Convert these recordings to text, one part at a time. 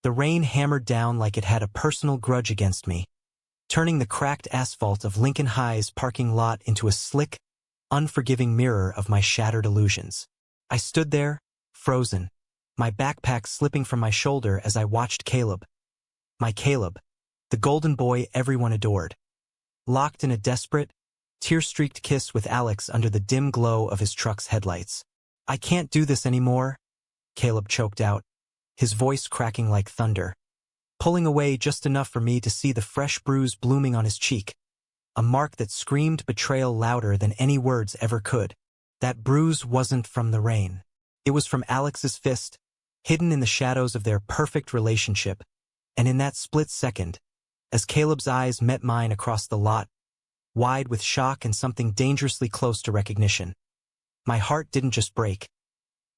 The rain hammered down like it had a personal grudge against me, turning the cracked asphalt of Lincoln High's parking lot into a slick, unforgiving mirror of my shattered illusions. I stood there, frozen, my backpack slipping from my shoulder as I watched Caleb. My Caleb, the golden boy everyone adored, locked in a desperate, tear-streaked kiss with Alex under the dim glow of his truck's headlights. "I can't do this anymore," Caleb choked out, his voice cracking like thunder, pulling away just enough for me to see the fresh bruise blooming on his cheek, a mark that screamed betrayal louder than any words ever could. That bruise wasn't from the rain. It was from Alex's fist, hidden in the shadows of their perfect relationship, and in that split second, as Caleb's eyes met mine across the lot, wide with shock and something dangerously close to recognition, my heart didn't just break.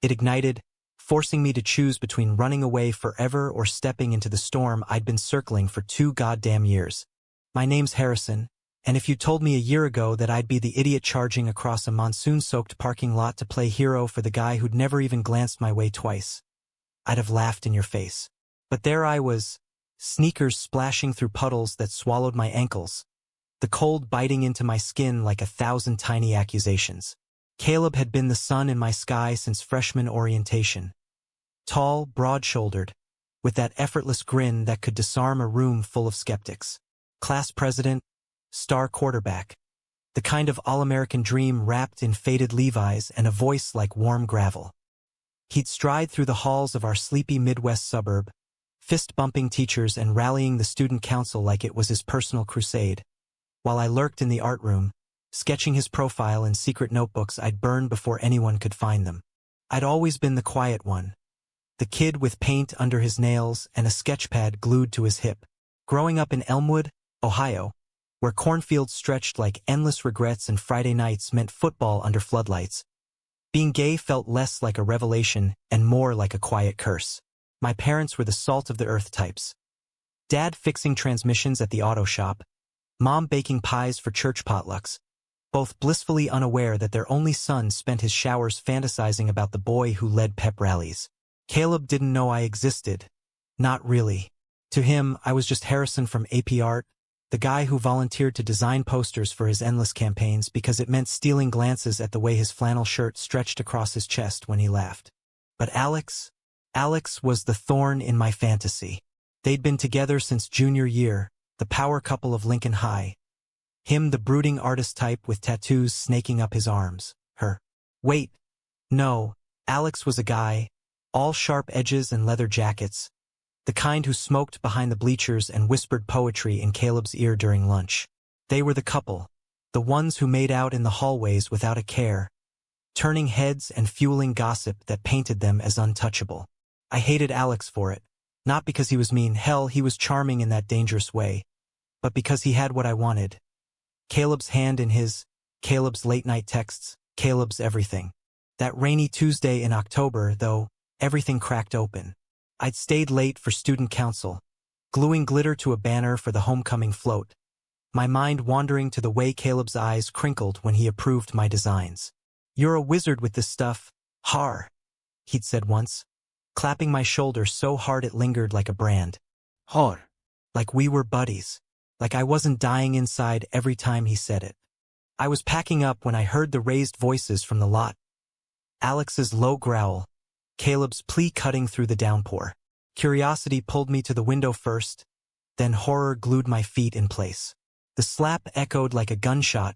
It ignited, forcing me to choose between running away forever or stepping into the storm I'd been circling for 2 goddamn years. "My name's Harrison, and if you told me a year ago that I'd be the idiot charging across a monsoon-soaked parking lot to play hero for the guy who'd never even glanced my way twice, I'd have laughed in your face. But there I was, sneakers splashing through puddles that swallowed my ankles, the cold biting into my skin like 1,000 tiny accusations. Caleb had been the sun in my sky since freshman orientation. Tall, broad-shouldered, with that effortless grin that could disarm a room full of skeptics. Class president, star quarterback, the kind of all-American dream wrapped in faded Levi's and a voice like warm gravel. He'd stride through the halls of our sleepy Midwest suburb, fist-bumping teachers and rallying the student council like it was his personal crusade, while I lurked in the art room, sketching his profile in secret notebooks I'd burn before anyone could find them. I'd always been the quiet one, the kid with paint under his nails and a sketchpad glued to his hip. Growing up in Elmwood, Ohio, where cornfields stretched like endless regrets and Friday nights meant football under floodlights, being gay felt less like a revelation and more like a quiet curse. My parents were the salt-of-the-earth types. Dad fixing transmissions at the auto shop, Mom baking pies for church potlucks, both blissfully unaware that their only son spent his showers fantasizing about the boy who led pep rallies. Caleb didn't know I existed. Not really. To him, I was just Harrison from AP Art, the guy who volunteered to design posters for his endless campaigns because it meant stealing glances at the way his flannel shirt stretched across his chest when he laughed. But Alex was the thorn in my fantasy. They'd been together since junior year, the power couple of Lincoln High. Him the brooding artist type with tattoos snaking up his arms. Her. Wait. No, Alex was a guy, all sharp edges and leather jackets, the kind who smoked behind the bleachers and whispered poetry in Caleb's ear during lunch. They were the couple, the ones who made out in the hallways without a care, turning heads and fueling gossip that painted them as untouchable. I hated Alex for it, not because he was mean, hell, he was charming in that dangerous way, but because he had what I wanted. Caleb's hand in his, Caleb's late-night texts, Caleb's everything. That rainy Tuesday in October, though, everything cracked open. I'd stayed late for student council, gluing glitter to a banner for the homecoming float, my mind wandering to the way Caleb's eyes crinkled when he approved my designs. "You're a wizard with this stuff, Har," he'd said once, clapping my shoulder so hard it lingered like a brand. Har. Like we were buddies. Like I wasn't dying inside every time he said it. I was packing up when I heard the raised voices from the lot. Alex's low growl, Caleb's plea cutting through the downpour. Curiosity pulled me to the window first, then horror glued my feet in place. The slap echoed like a gunshot,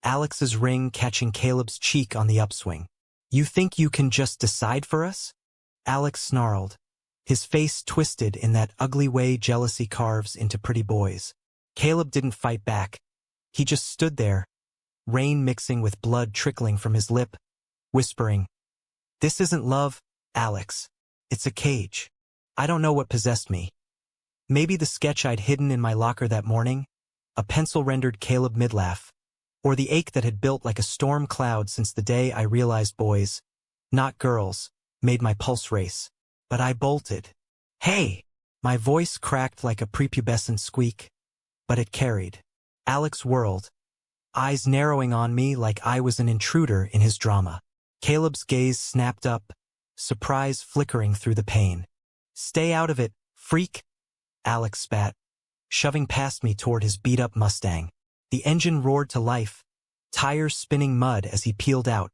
Alex's ring catching Caleb's cheek on the upswing. "You think you can just decide for us?" Alex snarled, his face twisted in that ugly way jealousy carves into pretty boys. Caleb didn't fight back. He just stood there, rain mixing with blood trickling from his lip, whispering, "This isn't love, Alex. It's a cage." I don't know what possessed me. Maybe the sketch I'd hidden in my locker that morning, a pencil-rendered Caleb midlaugh, or the ache that had built like a storm cloud since the day I realized boys, not girls, made my pulse race. But I bolted. "Hey!" My voice cracked like a prepubescent squeak, but it carried. Alex whirled, eyes narrowing on me like I was an intruder in his drama. Caleb's gaze snapped up, surprise flickering through the pain. "Stay out of it, Freak, Alex spat, shoving past me toward his beat-up Mustang. The engine roared to life, tires spinning mud as he peeled out,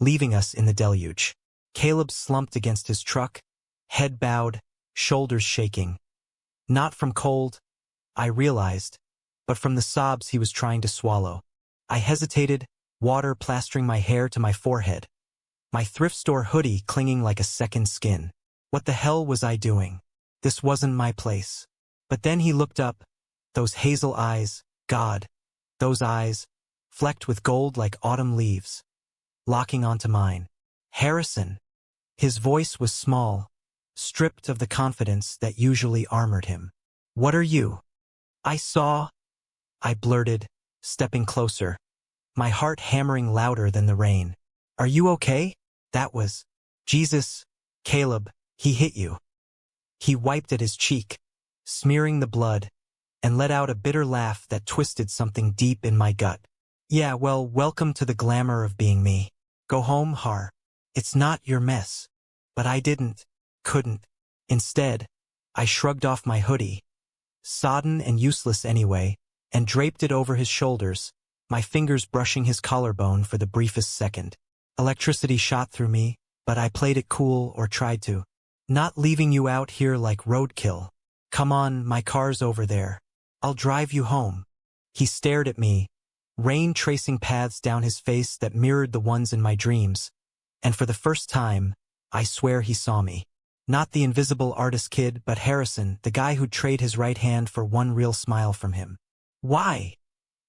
leaving us in the deluge. Caleb slumped against his truck, head bowed, shoulders shaking. Not from cold, I realized, but from the sobs he was trying to swallow. I hesitated, water plastering my hair to my forehead, my thrift store hoodie clinging like a second skin. What the hell was I doing? This wasn't my place. But then he looked up, those hazel eyes, God, those eyes, flecked with gold like autumn leaves, locking onto mine. Harrison. His voice was small, stripped of the confidence that usually armored him. What are you? I blurted, stepping closer, my heart hammering louder than the rain. Are you okay? That was, Jesus, Caleb, he hit you. He wiped at his cheek, smearing the blood, and let out a bitter laugh that twisted something deep in my gut. Yeah, well, welcome to the glamour of being me. Go home, Har. It's not your mess. But I couldn't. Instead, I shrugged off my hoodie, sodden and useless anyway, and draped it over his shoulders, my fingers brushing his collarbone for the briefest second. Electricity shot through me, but I played it cool, or tried to. Not leaving you out here like roadkill. Come on, my car's over there. I'll drive you home. He stared at me, rain tracing paths down his face that mirrored the ones in my dreams, and for the first time, I swear he saw me. Not the invisible artist kid, but Harrison, the guy who'd trade his right hand for one real smile from him. Why?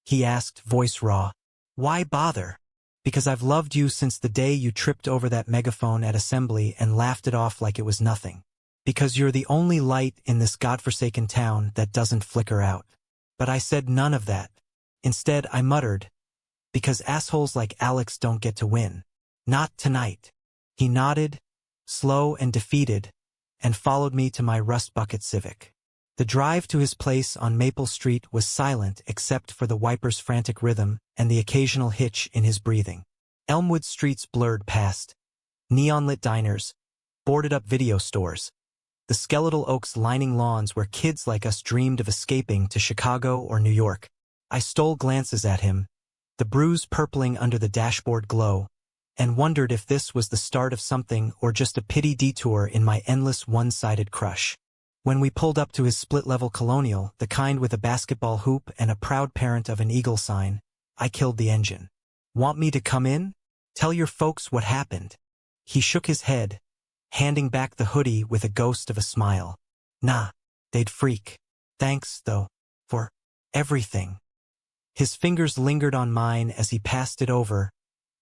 He asked, voice raw. Why bother? Because I've loved you since the day you tripped over that megaphone at assembly and laughed it off like it was nothing. Because you're the only light in this godforsaken town that doesn't flicker out. But I said none of that. Instead, I muttered, because assholes like Alex don't get to win. Not tonight. He nodded, slow and defeated, and followed me to my rust bucket Civic. The drive to his place on Maple Street was silent except for the wiper's frantic rhythm and the occasional hitch in his breathing. Elmwood streets blurred past, neon-lit diners, boarded-up video stores, the skeletal oaks lining lawns where kids like us dreamed of escaping to Chicago or New York. I stole glances at him, the bruise purpling under the dashboard glow, and wondered if this was the start of something or just a pity detour in my endless one-sided crush. When we pulled up to his split-level colonial, the kind with a basketball hoop and a proud parent of an eagle sign, I killed the engine. Want me to come in? Tell your folks what happened. He shook his head, handing back the hoodie with a ghost of a smile. Nah, they'd freak. Thanks, though, for everything. His fingers lingered on mine as he passed it over,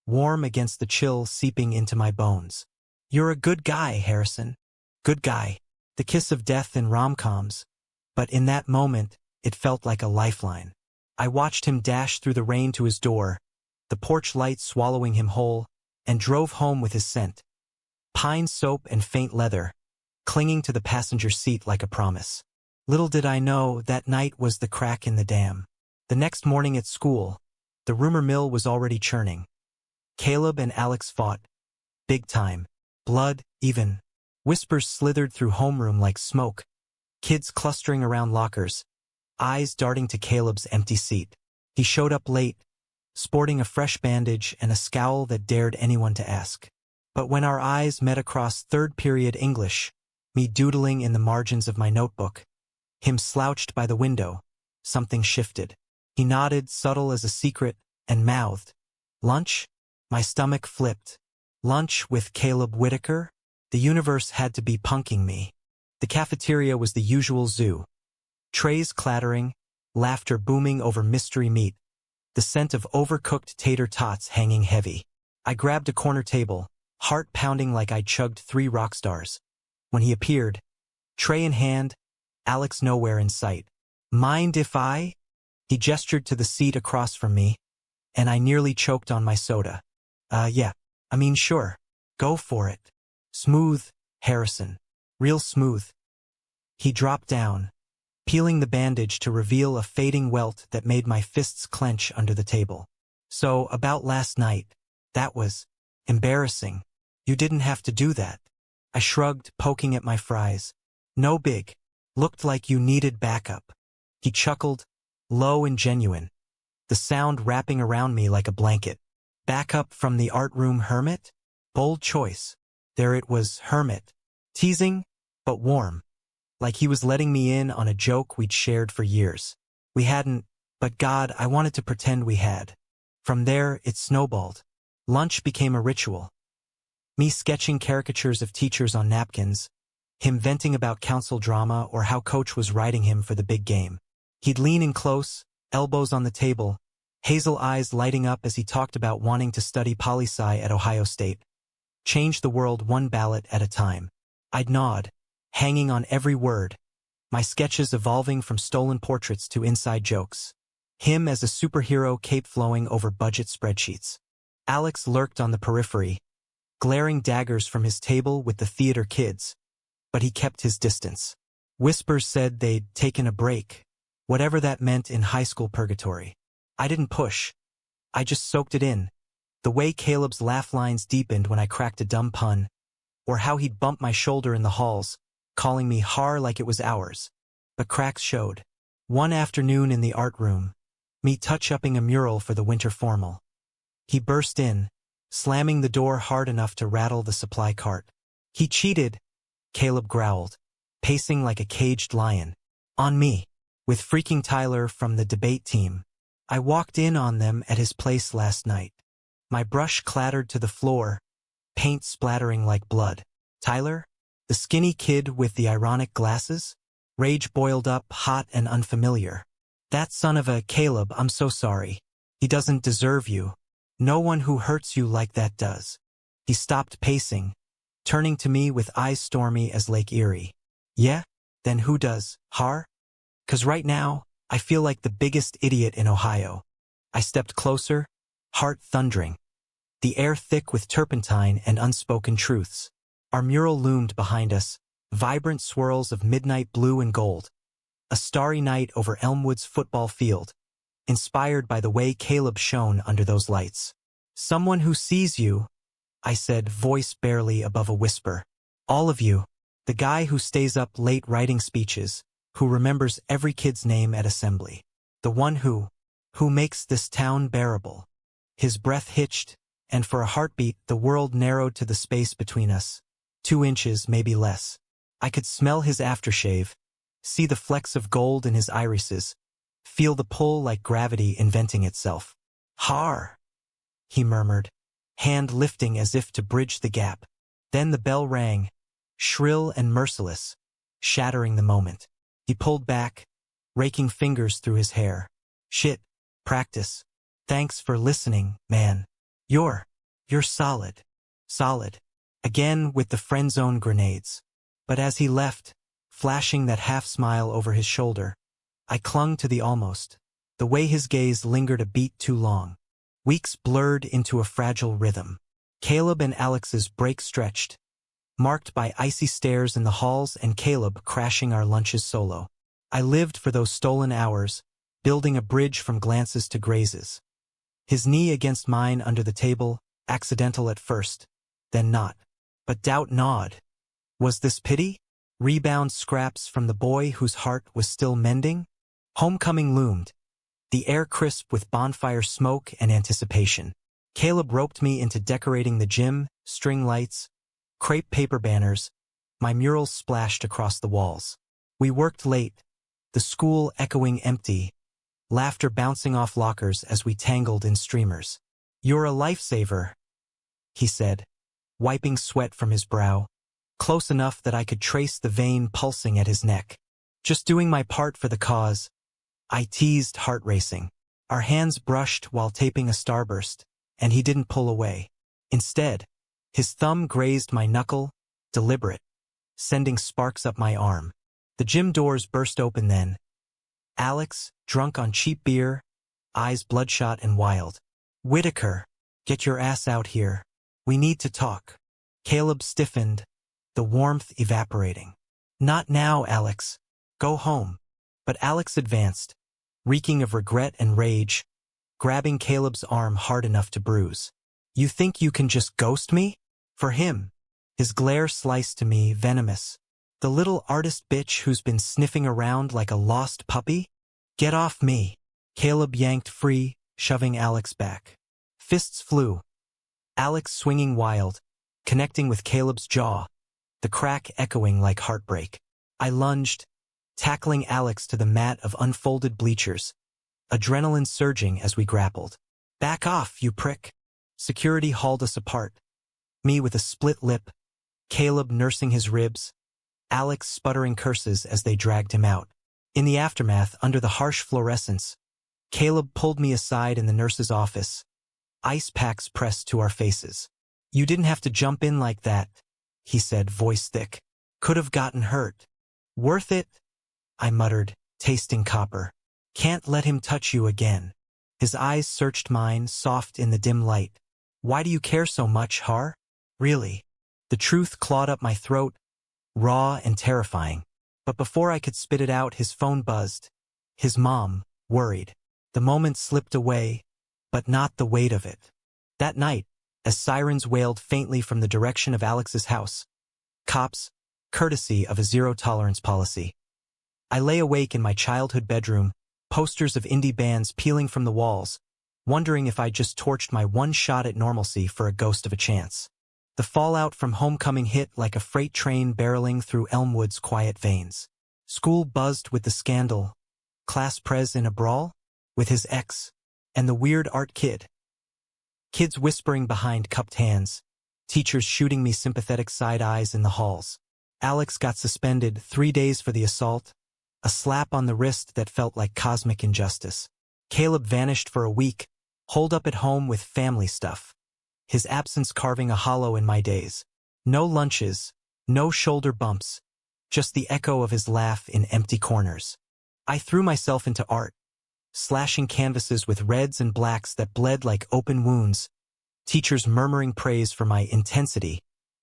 warm against the chill seeping into my bones. You're a good guy, Harrison. Good guy. The kiss of death in rom-coms. But in that moment, it felt like a lifeline. I watched him dash through the rain to his door, the porch light swallowing him whole, and drove home with his scent. Pine soap and faint leather, clinging to the passenger seat like a promise. Little did I know that night was the crack in the dam. The next morning at school, the rumor mill was already churning. Caleb and Alex fought. Big time. Blood, even. Whispers slithered through homeroom like smoke. Kids clustering around lockers, eyes darting to Caleb's empty seat. He showed up late, sporting a fresh bandage and a scowl that dared anyone to ask. But when our eyes met across third-period English, me doodling in the margins of my notebook, him slouched by the window, something shifted. He nodded, subtle as a secret, and mouthed, "Lunch?" My stomach flipped. Lunch with Caleb Whitaker? The universe had to be punking me. The cafeteria was the usual zoo. Trays clattering, laughter booming over mystery meat, the scent of overcooked tater tots hanging heavy. I grabbed a corner table, heart pounding like I'd chugged 3 rock stars. When he appeared, tray in hand, Alex nowhere in sight. Mind if I? He gestured to the seat across from me, and I nearly choked on my soda. Yeah, I mean sure, go for it. Smooth, Harrison. Real smooth. He dropped down, peeling the bandage to reveal a fading welt that made my fists clench under the table. So, about last night, that was embarrassing. You didn't have to do that. I shrugged, poking at my fries. No big. Looked like you needed backup. He chuckled, low and genuine, the sound wrapping around me like a blanket. Backup from the art room hermit? Bold choice. There it was, hermit. Teasing, but warm. Like he was letting me in on a joke we'd shared for years. We hadn't, but God, I wanted to pretend we had. From there, it snowballed. Lunch became a ritual. Me sketching caricatures of teachers on napkins, him venting about council drama or how coach was riding him for the big game. He'd lean in close, elbows on the table, hazel eyes lighting up as he talked about wanting to study poli-sci at Ohio State. Change the world one ballot at a time. I'd nod, hanging on every word, my sketches evolving from stolen portraits to inside jokes. Him as a superhero cape flowing over budget spreadsheets. Alex lurked on the periphery, glaring daggers from his table with the theater kids, but he kept his distance. Whispers said they'd taken a break, whatever that meant in high school purgatory. I didn't push. I just soaked it in. The way Caleb's laugh lines deepened when I cracked a dumb pun, or how he'd bump my shoulder in the halls, calling me har like it was ours. But cracks showed. One afternoon in the art room, me touch-upping a mural for the winter formal. He burst in, slamming the door hard enough to rattle the supply cart. He cheated, Caleb growled, pacing like a caged lion. On me. With freaking Tyler from the debate team. I walked in on them at his place last night. My brush clattered to the floor, paint splattering like blood. Tyler? The skinny kid with the ironic glasses? Rage boiled up, hot and unfamiliar. That son of a Caleb, I'm so sorry. He doesn't deserve you. No one who hurts you like that does. He stopped pacing, turning to me with eyes stormy as Lake Erie. Yeah? Then who does, har? 'Cause right now, I feel like the biggest idiot in Ohio. I stepped closer, heart thundering. The air thick with turpentine and unspoken truths. Our mural loomed behind us, vibrant swirls of midnight blue and gold. A starry night over Elmwood's football field, inspired by the way Caleb shone under those lights. Someone who sees you, I said, voice barely above a whisper. All of you. The guy who stays up late writing speeches, who remembers every kid's name at assembly. The one who makes this town bearable. His breath hitched, and for a heartbeat the world narrowed to the space between us. 2 inches, maybe less. I could smell his aftershave, see the flecks of gold in his irises, feel the pull like gravity inventing itself. Har! He murmured, hand lifting as if to bridge the gap. Then the bell rang, shrill and merciless, shattering the moment. He pulled back, raking fingers through his hair. Shit, practice. Thanks for listening, man. You're solid. Solid. Again with the friend zone grenades. But as he left, flashing that half-smile over his shoulder, I clung to the almost, the way his gaze lingered a beat too long. Weeks blurred into a fragile rhythm. Caleb and Alex's break stretched, marked by icy stares in the halls and Caleb crashing our lunches solo. I lived for those stolen hours, building a bridge from glances to grazes. His knee against mine under the table, accidental at first, then not. But doubt gnawed. Was this pity? Rebound scraps from the boy whose heart was still mending? Homecoming loomed, the air crisp with bonfire smoke and anticipation. Caleb roped me into decorating the gym, string lights, crepe paper banners, my murals splashed across the walls. We worked late, the school echoing empty, laughter bouncing off lockers as we tangled in streamers. You're a lifesaver, he said, wiping sweat from his brow, close enough that I could trace the vein pulsing at his neck. Just doing my part for the cause, I teased, heart racing. Our hands brushed while taping a starburst, and he didn't pull away. Instead, his thumb grazed my knuckle, deliberate, sending sparks up my arm. The gym doors burst open then. Alex, drunk on cheap beer, eyes bloodshot and wild. Whitaker, get your ass out here. We need to talk. Caleb stiffened, the warmth evaporating. Not now, Alex. Go home. But Alex advanced, reeking of regret and rage, grabbing Caleb's arm hard enough to bruise. You think you can just ghost me? For him. His glare sliced to me, venomous. The little artist bitch who's been sniffing around like a lost puppy? Get off me. Caleb yanked free, shoving Alex back. Fists flew. Alex swinging wild, connecting with Caleb's jaw, the crack echoing like heartbreak. I lunged, tackling Alex to the mat of unfolded bleachers, adrenaline surging as we grappled. Back off, you prick. Security hauled us apart. Me with a split lip, Caleb nursing his ribs, Alex sputtering curses as they dragged him out. In the aftermath, under the harsh fluorescence, Caleb pulled me aside in the nurse's office, ice packs pressed to our faces. You didn't have to jump in like that, he said, voice thick. Could have gotten hurt. Worth it? I muttered, tasting copper. Can't let him touch you again. His eyes searched mine, soft in the dim light. Why do you care so much, Har? Really? The truth clawed up my throat, raw and terrifying. But before I could spit it out, his phone buzzed. His mom, worried. The moment slipped away, but not the weight of it. That night, as sirens wailed faintly from the direction of Alex's house, cops, courtesy of a zero-tolerance policy. I lay awake in my childhood bedroom, posters of indie bands peeling from the walls, wondering if I'd just torched my one shot at normalcy for a ghost of a chance. The fallout from homecoming hit like a freight train barreling through Elmwood's quiet veins. School buzzed with the scandal. Class prez in a brawl? With his ex. And the weird art kid. Kids whispering behind cupped hands. Teachers shooting me sympathetic side eyes in the halls. Alex got suspended 3 days for the assault. A slap on the wrist that felt like cosmic injustice. Caleb vanished for a week, holed up at home with family stuff. His absence carving a hollow in my days. No lunches, no shoulder bumps, just the echo of his laugh in empty corners. I threw myself into art, slashing canvases with reds and blacks that bled like open wounds, teachers murmuring praise for my intensity,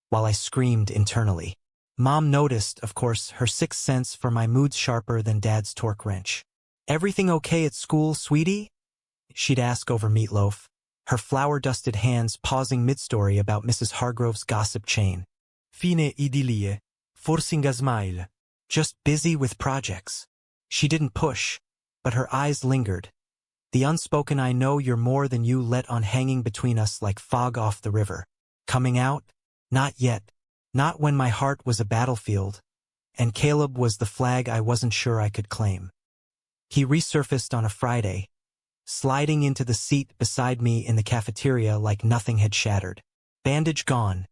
while I screamed internally. Mom noticed, of course, her sixth sense for my moods sharper than Dad's torque wrench. Everything okay at school, sweetie? She'd ask over meatloaf, her flour-dusted hands pausing mid-story about Mrs. Hargrove's gossip chain. Fine idillie, forcing a smile. Just busy with projects. She didn't push, but her eyes lingered. The unspoken I know you're more than you let on hanging between us like fog off the river. Coming out? Not yet. Not when my heart was a battlefield, and Caleb was the flag I wasn't sure I could claim. He resurfaced on a Friday, sliding into the seat beside me in the cafeteria like nothing had shattered. Bandage gone,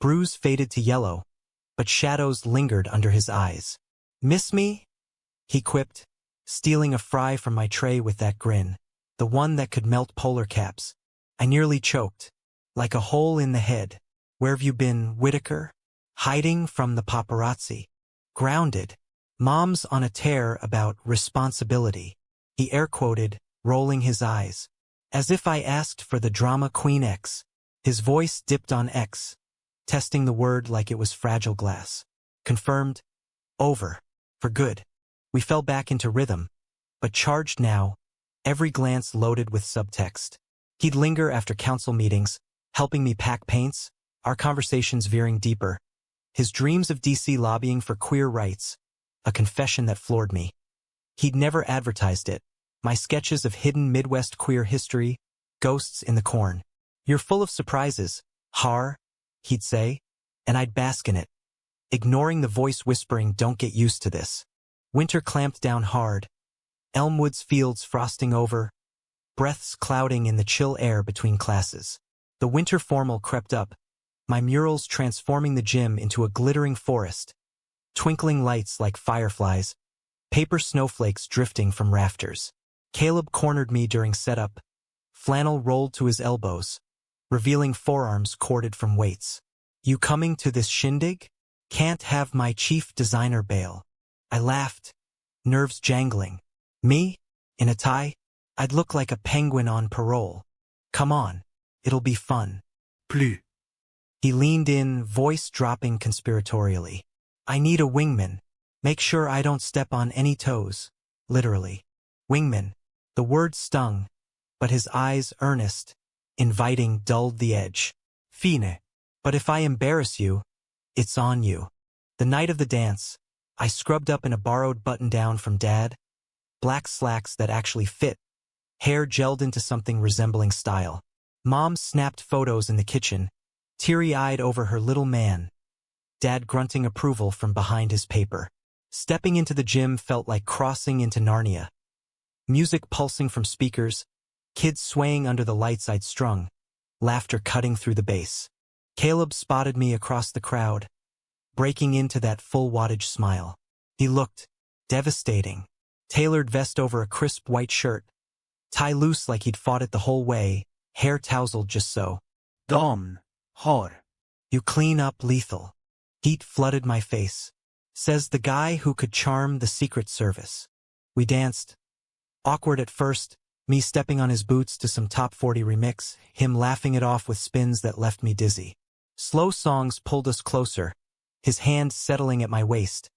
bruise faded to yellow, but shadows lingered under his eyes. Miss me? He quipped, stealing a fry from my tray with that grin, the one that could melt polar caps. I nearly choked, like a hole in the head. Where've you been, Whitaker? Hiding from the paparazzi. Grounded. Mom's on a tear about responsibility. He air-quoted, rolling his eyes. As if I asked for the drama queen X. His voice dipped on X, testing the word like it was fragile glass. Confirmed. Over. For good. We fell back into rhythm, but charged now, every glance loaded with subtext. He'd linger after council meetings, helping me pack paints, our conversations veering deeper. His dreams of DC lobbying for queer rights, a confession that floored me. He'd never advertised it. My sketches of hidden Midwest queer history, ghosts in the corn. You're full of surprises, Har, he'd say, and I'd bask in it, ignoring the voice whispering, don't get used to this. Winter clamped down hard, Elmwood's fields frosting over, breaths clouding in the chill air between classes. The winter formal crept up, my murals transforming the gym into a glittering forest, twinkling lights like fireflies, paper snowflakes drifting from rafters. Caleb cornered me during setup, flannel rolled to his elbows, revealing forearms corded from weights. You coming to this shindig? Can't have my chief designer bail. I laughed, nerves jangling. Me? In a tie? I'd look like a penguin on parole. Come on, it'll be fun. Plus. He leaned in, voice dropping conspiratorially. I need a wingman. Make sure I don't step on any toes. Literally. Wingman. The word stung, but his eyes, earnest, inviting, dulled the edge. Fine. But if I embarrass you, it's on you. The night of the dance, I scrubbed up in a borrowed button-down from Dad, black slacks that actually fit, hair gelled into something resembling style. Mom snapped photos in the kitchen, teary-eyed over her little man, Dad grunting approval from behind his paper. Stepping into the gym felt like crossing into Narnia. Music pulsing from speakers, kids swaying under the lights I'd strung, laughter cutting through the bass. Caleb spotted me across the crowd, breaking into that full-wattage smile. He looked devastating. Tailored vest over a crisp white shirt, tie loose like he'd fought it the whole way, hair tousled just so. Dom, har. You clean up lethal. Heat flooded my face. Says the guy who could charm the Secret Service. We danced. Awkward at first, me stepping on his boots to some top 40 remix, him laughing it off with spins that left me dizzy. Slow songs pulled us closer, his hand settling at my waist,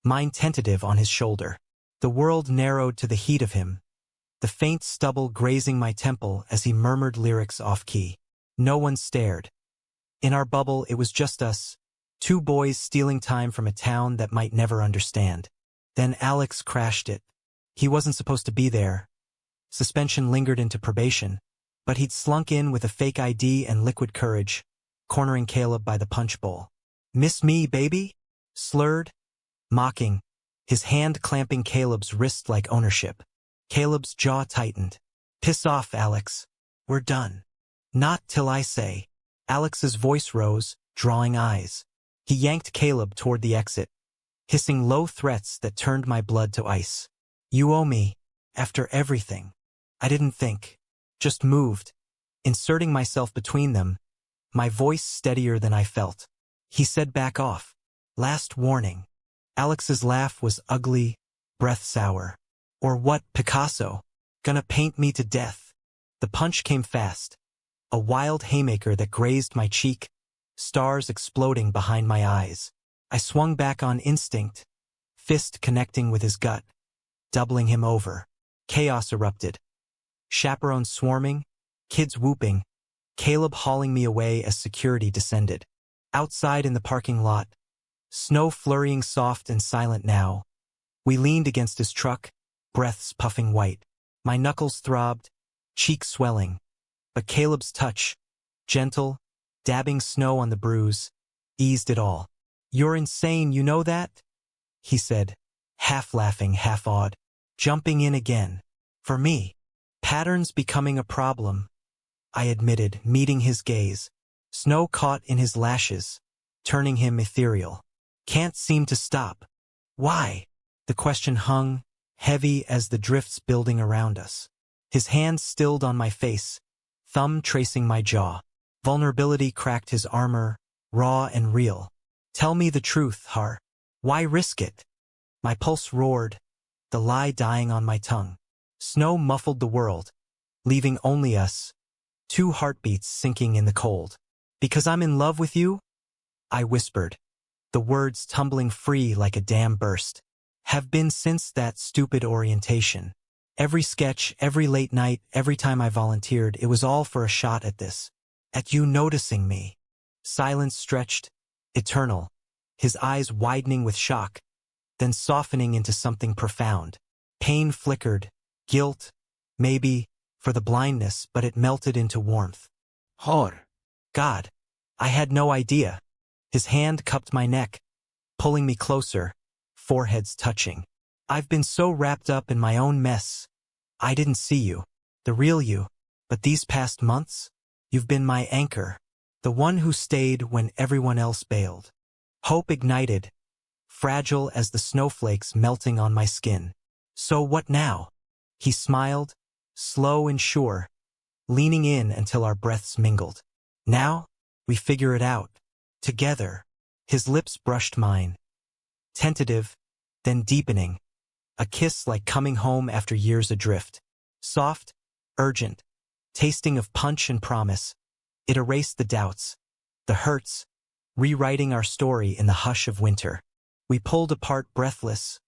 mine tentative on his shoulder. The world narrowed to the heat of him, the faint stubble grazing my temple as he murmured lyrics off-key. No one stared. In our bubble, it was just us, two boys stealing time from a town that might never understand. Then Alex crashed it. He wasn't supposed to be there. Suspension lingered into probation, but he'd slunk in with a fake ID and liquid courage, cornering Caleb by the punch bowl. "Miss me, baby?" Slurred, mocking, his hand clamping Caleb's wrist like ownership. Caleb's jaw tightened. "Piss off, Alex. We're done." "Not till I say." Alex's voice rose, drawing eyes. He yanked Caleb toward the exit, hissing low threats that turned my blood to ice. "You owe me, after everything." I didn't think, just moved, inserting myself between them, my voice steadier than I felt. He said back off. Last warning. Alex's laugh was ugly, breath sour. "Or what, Picasso? Gonna paint me to death?" The punch came fast, a wild haymaker that grazed my cheek, stars exploding behind my eyes. I swung back on instinct, fist connecting with his gut, doubling him over. Chaos erupted. Chaperones swarming, kids whooping, Caleb hauling me away as security descended. Outside in the parking lot, snow flurrying soft and silent now, we leaned against his truck, breaths puffing white. My knuckles throbbed, cheeks swelling, but Caleb's touch, gentle, dabbing snow on the bruise, eased it all. "You're insane, you know that?" he said, half laughing, half awed, jumping in again. "For me, patterns becoming a problem," I admitted, meeting his gaze. Snow caught in his lashes, turning him ethereal. "Can't seem to stop." "Why?" The question hung, heavy as the drifts building around us. His hand stilled on my face, thumb tracing my jaw. Vulnerability cracked his armor, raw and real. "Tell me the truth, Har. Why risk it?" My pulse roared, the lie dying on my tongue. Snow muffled the world, leaving only us, two heartbeats sinking in the cold. "Because I'm in love with you?" I whispered, the words tumbling free like a dam burst. "Have been since that stupid orientation. Every sketch, every late night, every time I volunteered, it was all for a shot at this. At you noticing me." Silence stretched, eternal, his eyes widening with shock, then softening into something profound. Pain flickered, guilt, maybe, for the blindness, but it melted into warmth. Har. God, I had no idea. His hand cupped my neck, pulling me closer, foreheads touching. "I've been so wrapped up in my own mess. I didn't see you, the real you, but these past months, you've been my anchor, the one who stayed when everyone else bailed." Hope ignited, fragile as the snowflakes melting on my skin. "So what now?" He smiled, slow and sure, leaning in until our breaths mingled. "Now, we figure it out. Together." His lips brushed mine. Tentative, then deepening. A kiss like coming home after years adrift. Soft, urgent, tasting of punch and promise. It erased the doubts, the hurts, rewriting our story in the hush of winter. We pulled apart breathless,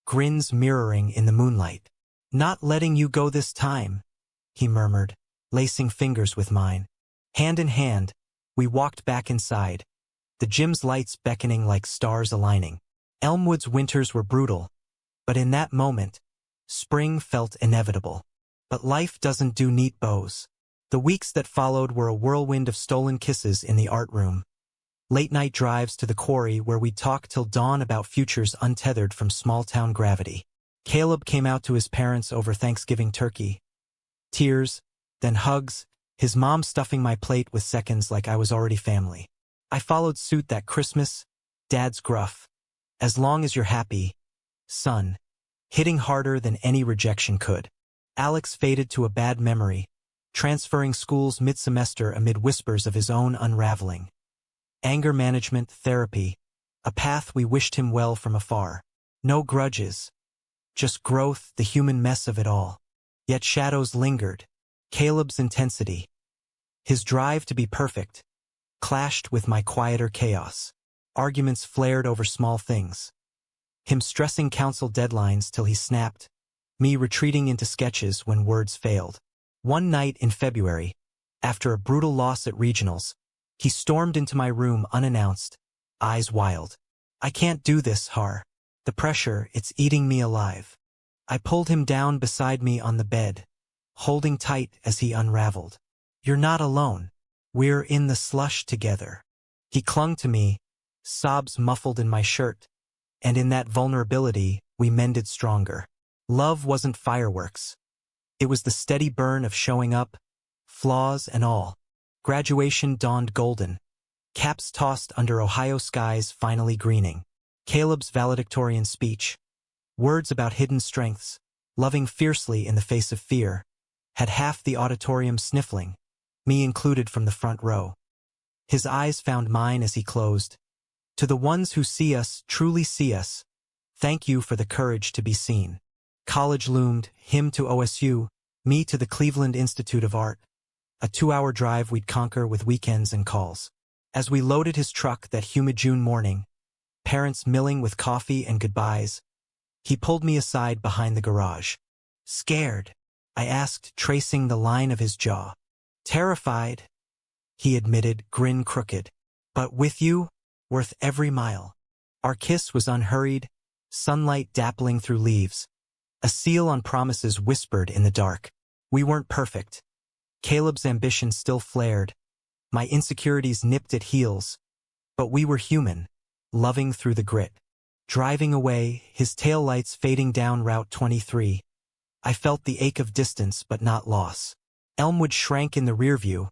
grins mirroring in the moonlight. "Not letting you go this time," he murmured, lacing fingers with mine. Hand in hand, we walked back inside, the gym's lights beckoning like stars aligning. Elmwood's winters were brutal, but in that moment, spring felt inevitable. But life doesn't do neat bows. The weeks that followed were a whirlwind of stolen kisses in the art room, late-night drives to the quarry where we'd talk till dawn about futures untethered from small-town gravity. Caleb came out to his parents over Thanksgiving turkey. Tears, then hugs, his mom stuffing my plate with seconds like I was already family. I followed suit that Christmas, Dad's gruff, "As long as you're happy, son," hitting harder than any rejection could. Alex faded to a bad memory, transferring schools mid-semester amid whispers of his own unraveling. Anger management, therapy, a path we wished him well from afar. No grudges, just growth, the human mess of it all. Yet shadows lingered. Caleb's intensity, his drive to be perfect, clashed with my quieter chaos. Arguments flared over small things. Him stressing council deadlines till he snapped, me retreating into sketches when words failed. One night in February, after a brutal loss at regionals, he stormed into my room unannounced, eyes wild. "I can't do this, Har. The pressure, it's eating me alive." I pulled him down beside me on the bed, holding tight as he unraveled. "You're not alone. We're in the slush together." He clung to me, sobs muffled in my shirt, and in that vulnerability, we mended stronger. Love wasn't fireworks. It was the steady burn of showing up, flaws and all. Graduation dawned golden, caps tossed under Ohio skies finally greening. Caleb's valedictorian speech, words about hidden strengths, loving fiercely in the face of fear, had half the auditorium sniffling, me included from the front row. His eyes found mine as he closed. "To the ones who see us, truly see us, thank you for the courage to be seen." College loomed, him to OSU, me to the Cleveland Institute of Art. A 2-hour drive we'd conquer with weekends and calls. As we loaded his truck that humid June morning, parents milling with coffee and goodbyes, he pulled me aside behind the garage. "Scared?" I asked, tracing the line of his jaw. "Terrified," he admitted, grin crooked. "But with you, worth every mile." Our kiss was unhurried, sunlight dappling through leaves. A seal on promises whispered in the dark. We weren't perfect. Caleb's ambition still flared. My insecurities nipped at heels. But we were human, loving through the grit. Driving away, his taillights fading down Route 23. I felt the ache of distance but not loss. Elmwood shrank in the rearview,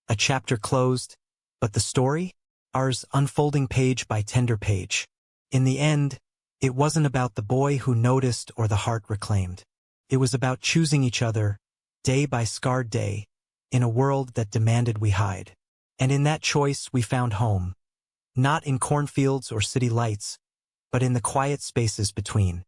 a chapter closed, but the story? Ours unfolding page by tender page. In the end, it wasn't about the boy who noticed or the heart reclaimed. It was about choosing each other, day by scarred day, in a world that demanded we hide. And in that choice we found home. Not in cornfields or city lights, but in the quiet spaces between.